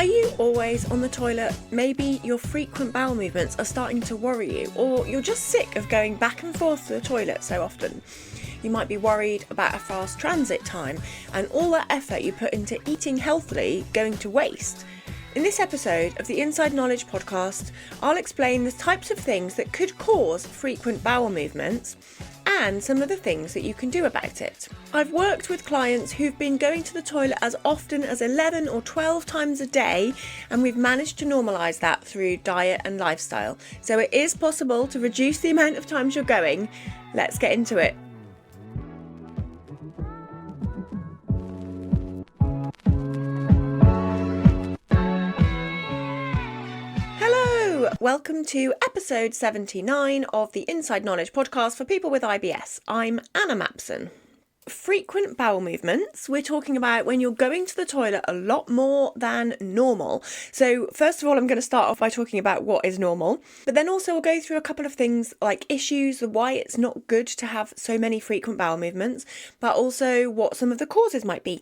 Are you always on the toilet? Maybe your frequent bowel movements are starting to worry you, or you're just sick of going back and forth to the toilet so often. You might be worried about a fast transit time and all that effort you put into eating healthily going to waste. In this episode of the Inside Knowledge podcast, I'll explain the types of things that could cause frequent bowel movements and some of the things that you can do about it. I've worked with clients who've been going to the toilet as often as 11 or 12 times a day, and we've managed to normalise that through diet and lifestyle. So it is possible to reduce the amount of times you're going. Let's get into it. Welcome to episode 79 of the Inside Knowledge podcast for people with IBS. I'm Anna Mapson. Frequent bowel movements, we're talking about when you're going to the toilet a lot more than normal. So first of all, I'm going to start off by talking about what is normal, but then also we'll go through a couple of things like issues, why it's not good to have so many frequent bowel movements, but also what some of the causes might be.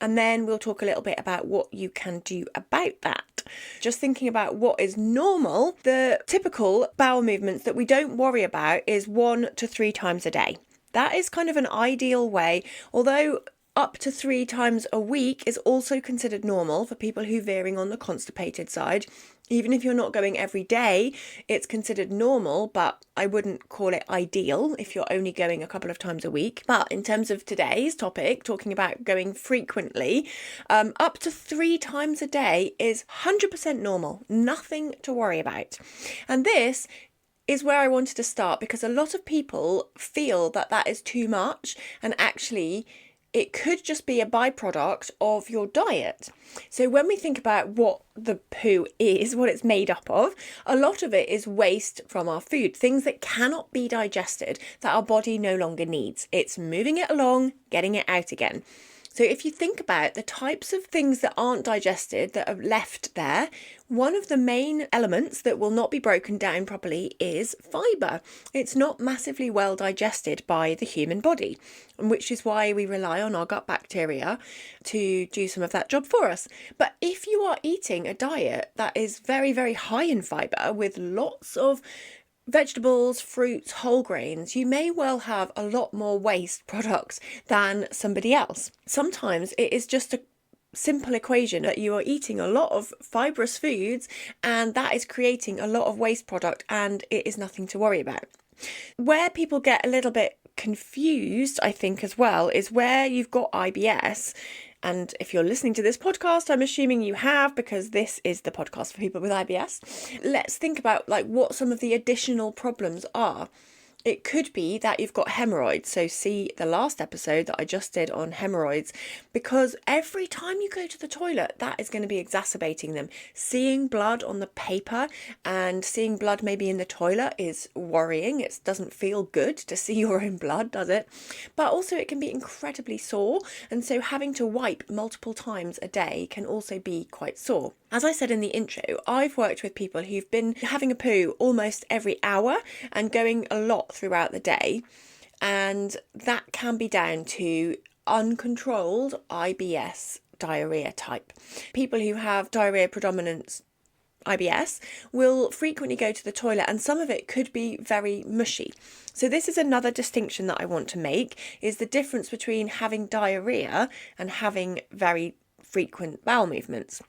And then we'll talk a little bit about what you can do about that. Just thinking about what is normal, the typical bowel movements that we don't worry about is 1 to 3 times a day. That is kind of an ideal way, although up to 3 times a week is also considered normal for people who are veering on the constipated side. Even if you're not going every day, it's considered normal, but I wouldn't call it ideal if you're only going a couple of times a week. But in terms of today's topic, talking about going frequently, up to 3 times a day is 100% normal, nothing to worry about. And this is where I wanted to start because a lot of people feel that that is too much, and actually it could just be a byproduct of your diet. So when we think about what the poo is, what it's made up of, a lot of it is waste from our food, things that cannot be digested, that our body no longer needs. It's moving it along, getting it out again. So if you think about the types of things that aren't digested, that are left there, one of the main elements that will not be broken down properly is fibre. It's not massively well digested by the human body, which is why we rely on our gut bacteria to do some of that job for us. But if you are eating a diet that is very, very high in fibre with lots of vegetables, fruits, whole grains, you may well have a lot more waste products than somebody else. Sometimes it is just a simple equation that you are eating a lot of fibrous foods and that is creating a lot of waste product, and it is nothing to worry about. Where people get a little bit confused, I think, as well, is where you've got IBS. And if you're listening to this podcast, I'm assuming you have, because this is the podcast for people with IBS. Let's think about what some of the additional problems are. It could be that you've got hemorrhoids. So see the last episode that I just did on hemorrhoids, because every time you go to the toilet, that is going to be exacerbating them. Seeing blood on the paper and seeing blood maybe in the toilet is worrying. It doesn't feel good to see your own blood, does it? But also it can be incredibly sore. And so having to wipe multiple times a day can also be quite sore. As I said in the intro, I've worked with people who've been having a poo almost every hour and going a lot throughout the day, and that can be down to uncontrolled IBS diarrhea type. People who have diarrhea predominant IBS will frequently go to the toilet, and some of it could be very mushy. So this is another distinction that I want to make, is the difference between having diarrhea and having very frequent bowel movements.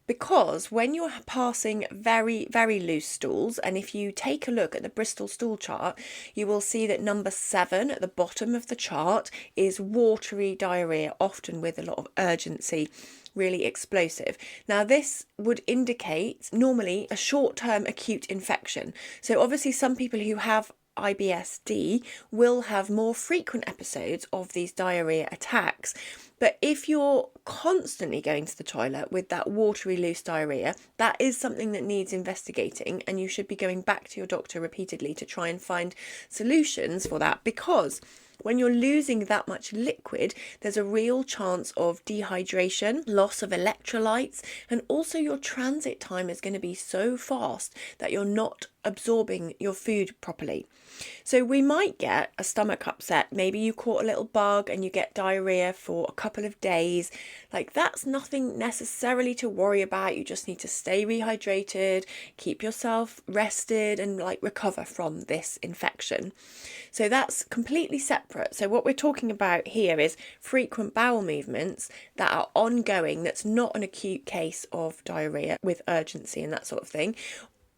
Because when you're passing very, very loose stools, and if you take a look at the Bristol stool chart, you will see that number 7 at the bottom of the chart is watery diarrhea, often with a lot of urgency, really explosive. Now, this would indicate normally a short-term acute infection. So obviously some people who have IBS-D will have more frequent episodes of these diarrhea attacks. But if you're constantly going to the toilet with that watery loose diarrhea, that is something that needs investigating, and you should be going back to your doctor repeatedly to try and find solutions for that, because when you're losing that much liquid, there's a real chance of dehydration, loss of electrolytes, and also your transit time is going to be so fast that you're not absorbing your food properly. So we might get a stomach upset. Maybe you caught a little bug and you get diarrhea for a couple couple of days. Like, that's nothing necessarily to worry about. You just need to stay rehydrated, keep yourself rested, and like recover from this infection. So that's completely separate. So what we're talking about here is frequent bowel movements that are ongoing, that's not an acute case of diarrhea with urgency and that sort of thing.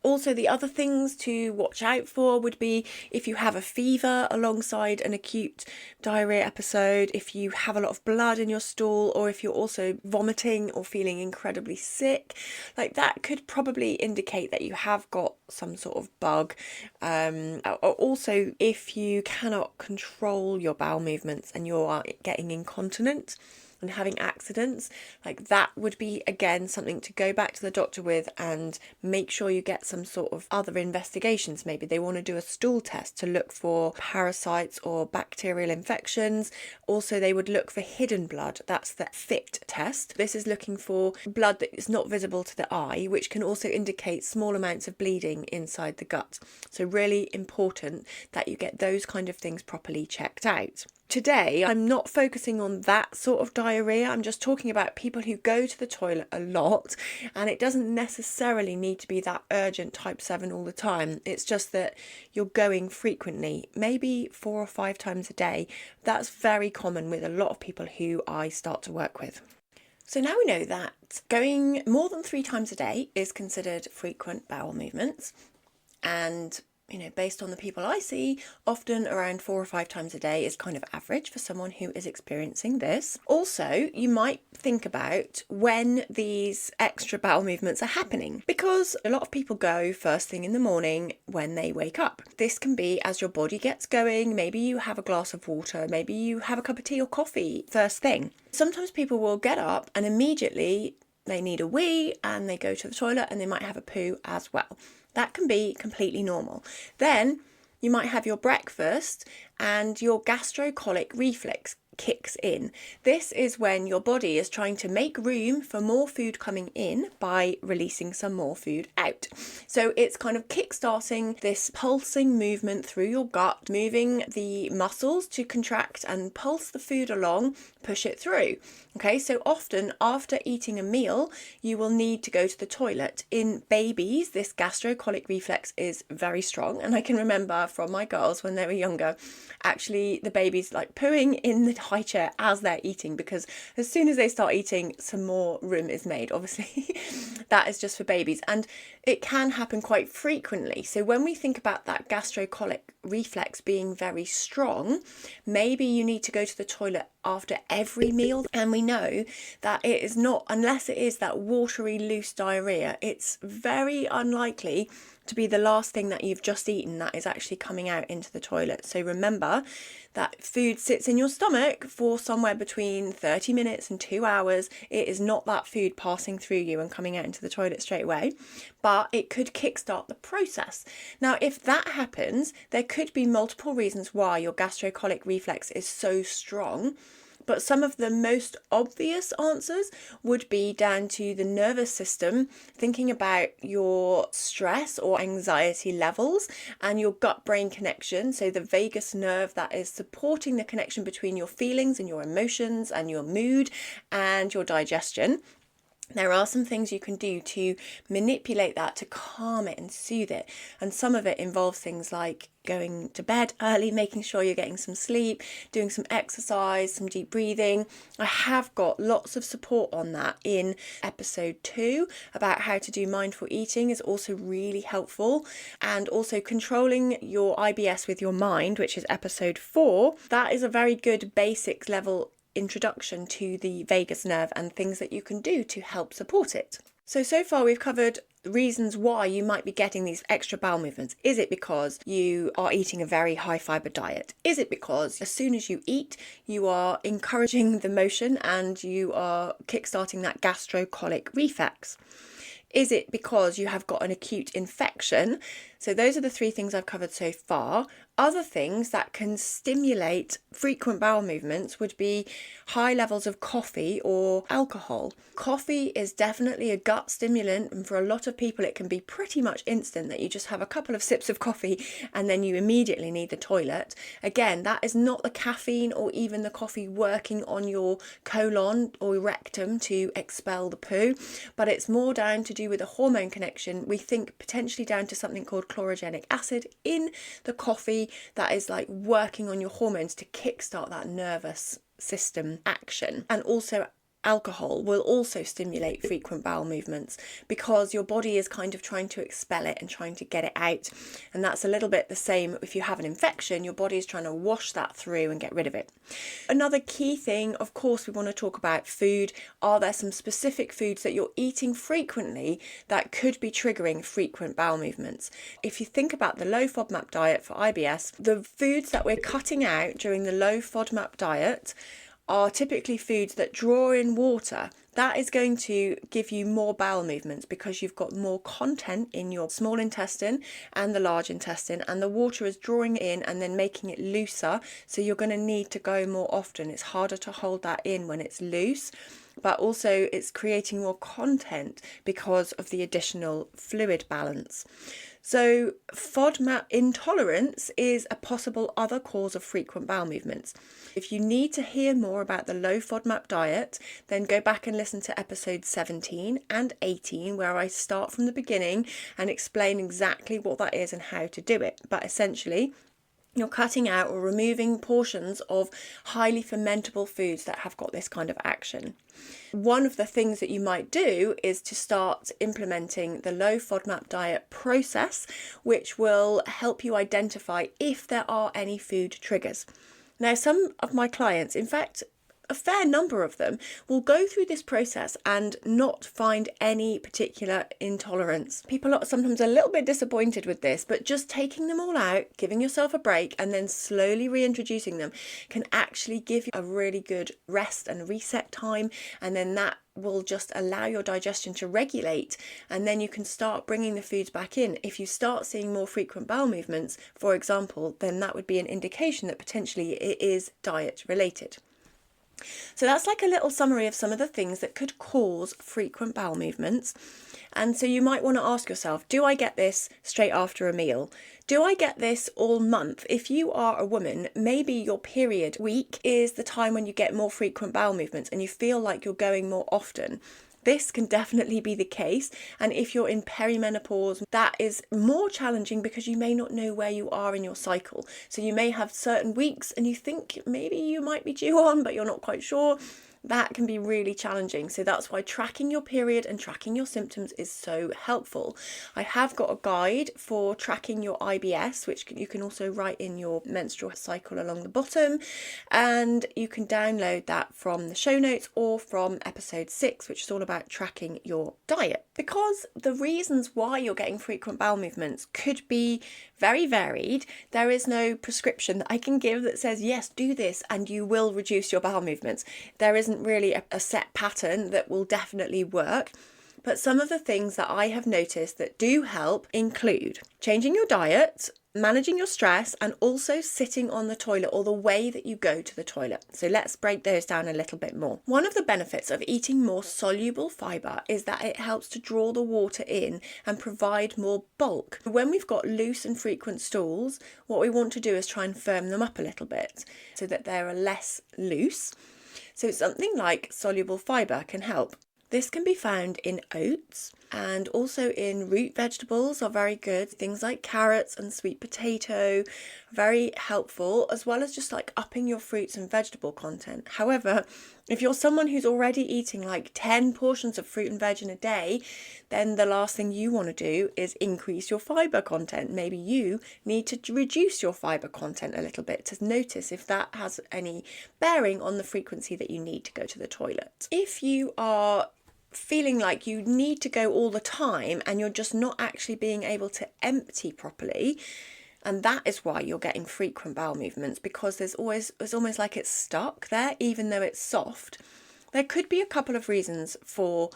Also, the other things to watch out for would be if you have a fever alongside an acute diarrhea episode, if you have a lot of blood in your stool, or if you're also vomiting or feeling incredibly sick. Like, that could probably indicate that you have got some sort of bug. Also, if you cannot control your bowel movements and you are getting incontinent and having accidents, like, that would be again something to go back to the doctor with and make sure you get some sort of other investigations. Maybe they want to do a stool test to look for parasites or bacterial infections. Also, they would look for hidden blood. That's the FIT test. This is looking for blood that is not visible to the eye, which can also indicate small amounts of bleeding inside the gut. So really important that you get those kind of things properly checked out. Today, I'm not focusing on that sort of diarrhea. I'm just talking about people who go to the toilet a lot, and it doesn't necessarily need to be that urgent type 7 all the time. It's just that you're going frequently, maybe 4 or 5 times a day. That's very common with a lot of people who I start to work with. So now we know that going more than 3 times a day is considered frequent bowel movements, and based on the people I see, often around 4 or 5 times a day is kind of average for someone who is experiencing this. Also, you might think about when these extra bowel movements are happening, because a lot of people go first thing in the morning when they wake up. This can be as your body gets going. Maybe you have a glass of water, maybe you have a cup of tea or coffee first thing. Sometimes people will get up and immediately they need a wee and they go to the toilet and they might have a poo as well. That can be completely normal. Then you might have your breakfast and your gastrocolic reflex kicks in. This is when your body is trying to make room for more food coming in by releasing some more food out. So it's kind of kick-starting this pulsing movement through your gut, moving the muscles to contract and pulse the food along, push it through. Okay, so often after eating a meal, you will need to go to the toilet. In babies, this gastrocolic reflex is very strong. And I can remember from my girls when they were younger, actually the babies like pooing in the high chair as they're eating, because as soon as they start eating, some more room is made. Obviously, that is just for babies. And it can happen quite frequently. So when we think about that gastrocolic reflex being very strong, maybe you need to go to the toilet after every meal. And we know that it is not, unless it is that watery, loose diarrhea, it's very unlikely to be the last thing that you've just eaten that is actually coming out into the toilet. So remember that food sits in your stomach for somewhere between 30 minutes and 2 hours. It is not that food passing through you and coming out into the toilet straight away, but it could kickstart the process. Now, if that happens, there could be multiple reasons why your gastrocolic reflex is so strong. But some of the most obvious answers would be down to the nervous system, thinking about your stress or anxiety levels and your gut-brain connection. So the vagus nerve that is supporting the connection between your feelings and your emotions and your mood and your digestion. There are some things you can do to manipulate that, to calm it and soothe it. And some of it involves things like going to bed early, making sure you're getting some sleep, doing some exercise, some deep breathing. I have got lots of support on that in episode 2 about how to do mindful eating is also really helpful. And also controlling your IBS with your mind, which is episode 4. That is a very good basic level introduction to the vagus nerve and things that you can do to help support it. So far we've covered reasons why you might be getting these extra bowel movements. Is it because you are eating a very high fibre diet? Is it because as soon as you eat, you are encouraging the motion and you are kickstarting that gastrocolic reflex? Is it because you have got an acute infection So those are the 3 things I've covered so far. Other things that can stimulate frequent bowel movements would be high levels of coffee or alcohol. Coffee is definitely a gut stimulant, and for a lot of people it can be pretty much instant, that you just have a couple of sips of coffee and then you immediately need the toilet. Again, that is not the caffeine or even the coffee working on your colon or rectum to expel the poo, but it's more down to do with a hormone connection. We think potentially down to something called chlorogenic acid in the coffee that is like working on your hormones to kickstart that nervous system action. And also alcohol will also stimulate frequent bowel movements because your body is kind of trying to expel it and trying to get it out. And that's a little bit the same if you have an infection, your body is trying to wash that through and get rid of it. Another key thing, of course, we want to talk about food. Are there some specific foods that you're eating frequently that could be triggering frequent bowel movements? If you think about the low FODMAP diet for IBS, the foods that we're cutting out during the low FODMAP diet are typically foods that draw in water. That is going to give you more bowel movements because you've got more content in your small intestine and the large intestine, and the water is drawing in and then making it looser, so you're going to need to go more often. It's harder to hold that in when it's loose, but also it's creating more content because of the additional fluid balance. So FODMAP intolerance is a possible other cause of frequent bowel movements. If you need to hear more about the low FODMAP diet, then go back and listen to episodes 17 and 18, where I start from the beginning and explain exactly what that is and how to do it. But essentially, you're cutting out or removing portions of highly fermentable foods that have got this kind of action. One of the things that you might do is to start implementing the low FODMAP diet process, which will help you identify if there are any food triggers. Now, some of my clients, in fact, a fair number of them, will go through this process and not find any particular intolerance. People are sometimes a little bit disappointed with this, but just taking them all out, giving yourself a break, and then slowly reintroducing them can actually give you a really good rest and reset time, and then that will just allow your digestion to regulate, and then you can start bringing the foods back in. If you start seeing more frequent bowel movements, for example, then that would be an indication that potentially it is diet related. So that's like a little summary of some of the things that could cause frequent bowel movements. And so you might want to ask yourself, do I get this straight after a meal? Do I get this all month? If you are a woman, maybe your period week is the time when you get more frequent bowel movements and you feel like you're going more often. This can definitely be the case. And if you're in perimenopause, that is more challenging because you may not know where you are in your cycle. So you may have certain weeks and you think maybe you might be due on, but you're not quite sure. That can be really challenging. So that's why tracking your period and tracking your symptoms is so helpful. I have got a guide for tracking your IBS, which you can also write in your menstrual cycle along the bottom. And you can download that from the show notes or from episode 6, which is all about tracking your diet. Because the reasons why you're getting frequent bowel movements could be very varied. There is no prescription that I can give that says, yes, do this and you will reduce your bowel movements. There isn't really a set pattern that will definitely work. But some of the things that I have noticed that do help include changing your diet, managing your stress, and also sitting on the toilet or the way that you go to the toilet. So let's break those down a little bit more. One of the benefits of eating more soluble fibre is that it helps to draw the water in and provide more bulk. When we've got loose and frequent stools, what we want to do is try and firm them up a little bit so that they're less loose. So something like soluble fibre can help. This can be found in oats, and also in root vegetables are very good. Things like carrots and sweet potato, very helpful, as well as just like upping your fruits and vegetable content. However, if you're someone who's already eating like 10 portions of fruit and veg in a day, then the last thing you want to do is increase your fibre content. Maybe you need to reduce your fibre content a little bit to notice if that has any bearing on the frequency that you need to go to the toilet. If you are feeling like you need to go all the time and you're just not actually being able to empty properly, and that is why you're getting frequent bowel movements, because it's almost like it's stuck there even though it's soft. There could be a couple of reasons for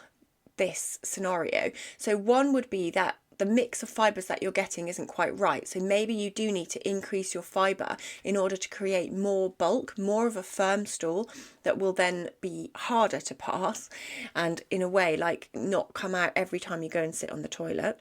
this scenario. So one would be that the mix of fibres that you're getting isn't quite right. So maybe you do need to increase your fibre in order to create more bulk, more of a firm stool that will then be harder to pass and in a way like not come out every time you go and sit on the toilet.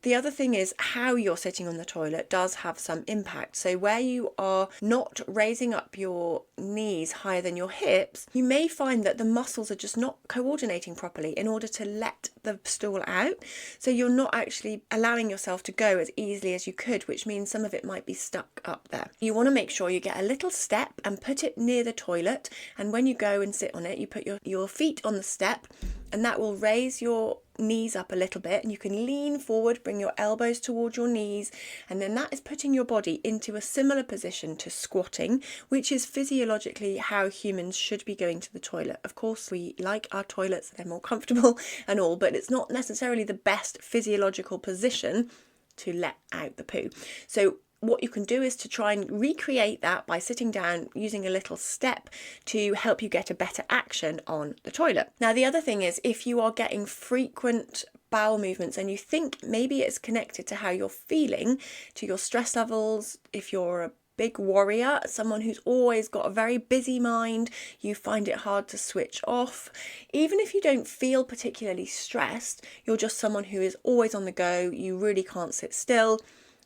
The other thing is how you're sitting on the toilet does have some impact. So where you are not raising up your knees higher than your hips, you may find that the muscles are just not coordinating properly in order to let the stool out. So you're not actually allowing yourself to go as easily as you could, which means some of it might be stuck up there. You want to make sure you get a little step and put it near the toilet. And when you go and sit on it, you put your feet on the step, and that will raise your knees up a little bit, and you can lean forward, bring your elbows towards your knees, and then that is putting your body into a similar position to squatting, which is physiologically how humans should be going to the toilet. Of course, we like our toilets, they're more comfortable and all, but it's not necessarily the best physiological position to let out the poo. So what you can do is to try and recreate that by sitting down using a little step to help you get a better action on the toilet. Now, the other thing is if you are getting frequent bowel movements and you think maybe it's connected to how you're feeling, to your stress levels, if you're a big worrier, someone who's always got a very busy mind, you find it hard to switch off. Even if you don't feel particularly stressed, you're just someone who is always on the go, you really can't sit still.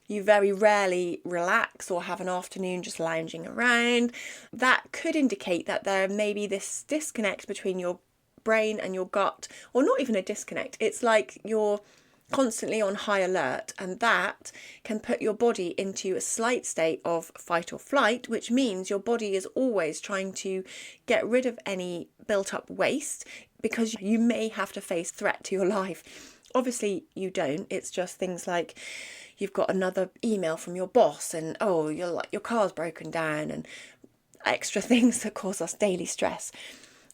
You very rarely relax or have an afternoon just lounging around. That could indicate that there may be this disconnect between your brain and your gut, or not even a disconnect. It's like you're constantly on high alert, and that can put your body into a slight state of fight or flight, which means your body is always trying to get rid of any built up waste because you may have to face threat to your life. Obviously you don't. It's just things like you've got another email from your boss, and your car's broken down, and extra things that cause us daily stress.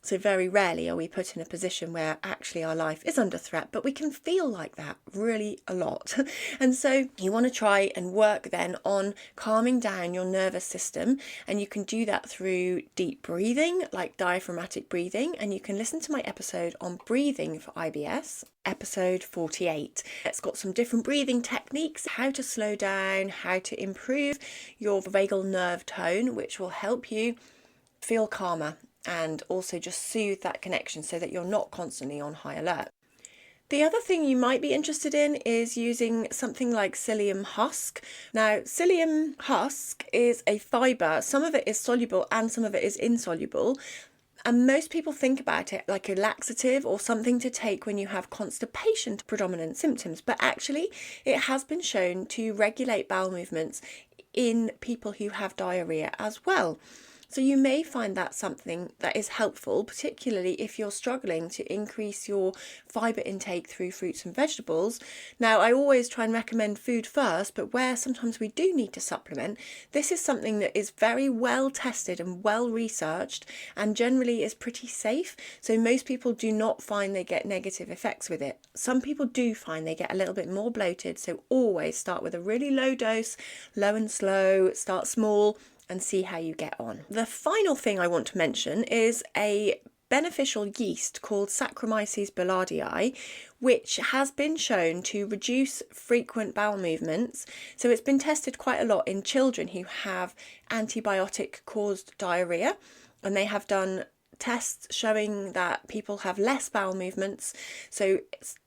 So very rarely are we put in a position where actually our life is under threat, but we can feel like that really a lot. And so you want to try and work then on calming down your nervous system, and you can do that through deep breathing, like diaphragmatic breathing, and you can listen to my episode on breathing for IBS, episode 48. It's got some different breathing techniques, how to slow down, how to improve your vagal nerve tone, which will help you feel calmer and also just soothe that connection so that you're not constantly on high alert. The other thing you might be interested in is using something like psyllium husk. Now, psyllium husk is a fibre. Some of it is soluble and some of it is insoluble. And most people think about it like a laxative or something to take when you have constipation predominant symptoms. But actually, it has been shown to regulate bowel movements in people who have diarrhea as well. So you may find that something that is helpful, particularly if you're struggling to increase your fibre intake through fruits and vegetables. Now, I always try and recommend food first, but where sometimes we do need to supplement, this is something that is very well tested and well researched and generally is pretty safe. So most people do not find they get negative effects with it. Some people do find they get a little bit more bloated, so always start with a really low dose, low and slow, start small, and see how you get on. The final thing I want to mention is a beneficial yeast called Saccharomyces boulardii, which has been shown to reduce frequent bowel movements. So it's been tested quite a lot in children who have antibiotic-caused diarrhea, and they have done tests showing that people have less bowel movements. So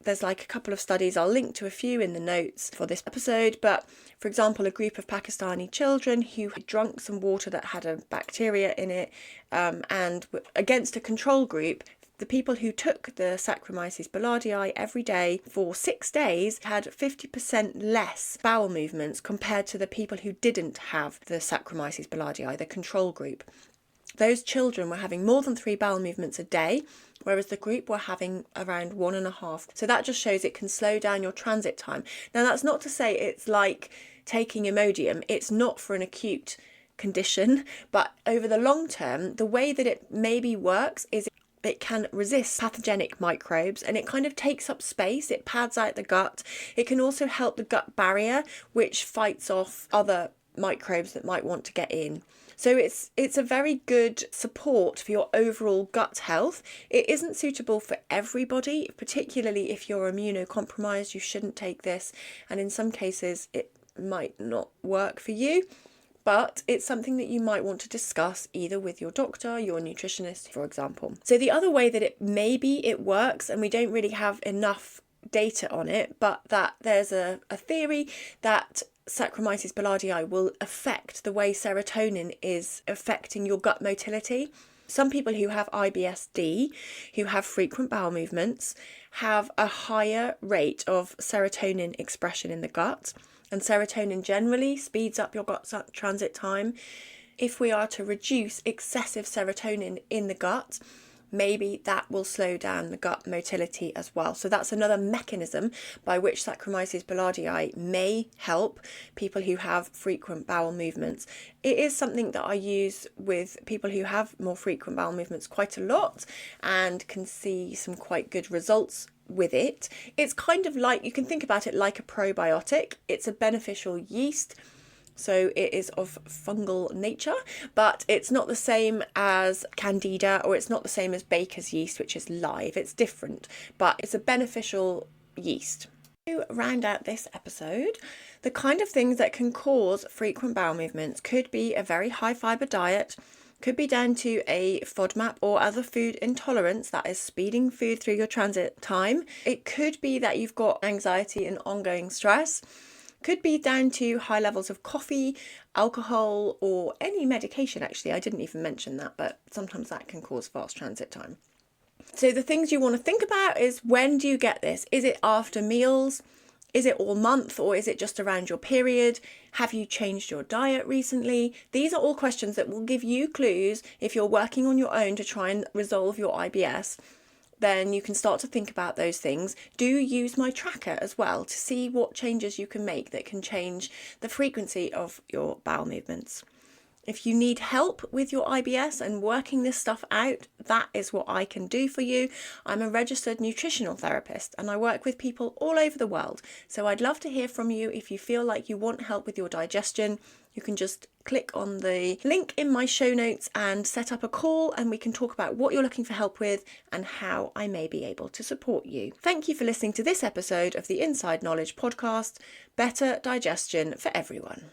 there's like a couple of studies, I'll link to a few in the notes for this episode, but for example, a group of Pakistani children who had drunk some water that had a bacteria in it, and against a control group, the people who took the Saccharomyces boulardii every day for 6 days had 50% less bowel movements compared to the people who didn't have the Saccharomyces boulardii, the control group. Those children were having more than 3 bowel movements a day, whereas the group were having around 1.5. So that just shows it can slow down your transit time. Now, that's not to say it's like taking Imodium. It's not for an acute condition, but over the long term, the way that it maybe works is it can resist pathogenic microbes, and it kind of takes up space. It pads out the gut. It can also help the gut barrier, which fights off other microbes that might want to get in. So it's a very good support for your overall gut health. It isn't suitable for everybody, particularly if you're immunocompromised. You shouldn't take this, and in some cases it might not work for you. But it's something that you might want to discuss either with your doctor, your nutritionist, for example. So the other way that it works, and we don't really have enough data on it, but that there's a theory that Saccharomyces boulardii will affect the way serotonin is affecting your gut motility. Some people who have IBS-D, who have frequent bowel movements, have a higher rate of serotonin expression in the gut. And serotonin generally speeds up your gut transit time. If we are to reduce excessive serotonin in the gut, maybe that will slow down the gut motility as well. So that's another mechanism by which Saccharomyces boulardii may help people who have frequent bowel movements. It is something that I use with people who have more frequent bowel movements quite a lot and can see some quite good results with it. It's kind of like, you can think about it like a probiotic. It's a beneficial yeast. So it is of fungal nature, but it's not the same as candida, or it's not the same as baker's yeast, which is live. It's different, but it's a beneficial yeast. To round out this episode, the kind of things that can cause frequent bowel movements could be a very high fibre diet, could be down to a FODMAP or other food intolerance that is speeding food through your transit time. It could be that you've got anxiety and ongoing stress. Could be down to high levels of coffee, alcohol, or any medication. Actually, I didn't even mention that, but sometimes that can cause fast transit time. So the things you want to think about is, when do you get this? Is it after meals? Is it all month, or is it just around your period? Have you changed your diet recently? These are all questions that will give you clues if you're working on your own to try and resolve your IBS. Then you can start to think about those things. Do use my tracker as well to see what changes you can make that can change the frequency of your bowel movements. If you need help with your IBS and working this stuff out, that is what I can do for you. I'm a registered nutritional therapist and I work with people all over the world. So I'd love to hear from you. If you feel like you want help with your digestion, you can just click on the link in my show notes and set up a call, and we can talk about what you're looking for help with and how I may be able to support you. Thank you for listening to this episode of the Inside Knowledge podcast, Better Digestion for Everyone.